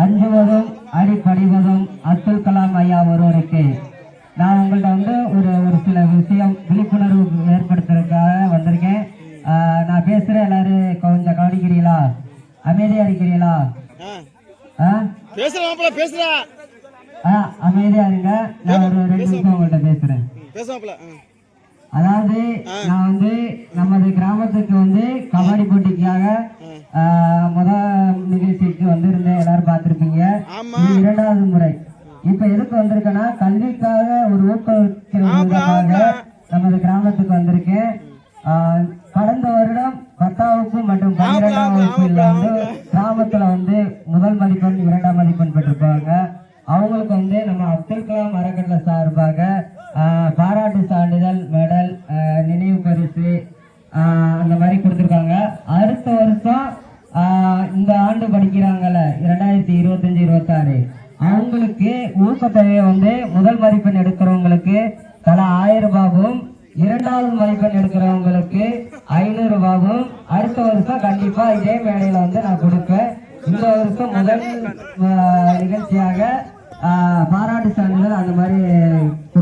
அஞ்சுவதும் அடிப்படிவதும் அப்துல் கலாம் ஐயா ஒருவருக்கு. நான் உங்கள்கிட்ட ஒரு சில விஷயம் விழிப்புணர்வு ஏற்படுத்துறதுக்காக வந்திருக்கேன். நான் பேசுறேன், எல்லாரும் கொஞ்சம் கவனிக்கிறீங்களா? அமைதியா இருக்கிறீங்களா? அமைதியா இருங்க. நான் ஒரு 2 நிமிஷம் உங்கள்கிட்ட பேசுறேன். அதாவது நான் நமது கிராமத்துக்கு கபடி போட்டிக்காக நிகழ்ச்சிக்கு வந்திருந்தேன். எல்லாரும் பார்த்திருப்பீங்க. இது 2வது முறை. இப்ப எதுக்கு வந்திருக்கேன்னா, கல்விக்காக ஒரு ஊக்குவிக்கிறதுக்காக நமது கிராமத்துக்கு வந்திருக்கேன். கடந்த வருடம் 10ஆம் வகுப்பு மற்றும் 12ஆம் வகுப்புல கிராமத்துல முதல் மதிப்பெண் 2ஆம் மதிப்பெண் பெற்றிருப்பாங்க. அவங்களுக்கு நம்ம அப்துல் கலாம் அறக்கட்டளை சார்பாக பாராட்டு சான்றிதழ், மெடல், நினைவு பரிசு அந்த மாதிரி கொடுத்துருக்காங்க. அடுத்த வருஷம் இந்த ஆண்டு படிக்கிறாங்கல்ல 2025-26 அவங்களுக்கு ஊக்கத்தொகையை முதல் மதிப்பெண் எடுக்கிறவங்களுக்கு தலா 1000 ரூபாயும், 2வது மதிப்பெண் எடுக்கிறவங்களுக்கு 500 ரூபாயும் அடுத்த வருஷம் கண்டிப்பா இதே மேடையில நான் கொடுப்பேன். இந்த வருஷம் முதல் நிகழ்ச்சியாக பாராட்டு சான்றிதழ் அந்த மாதிரி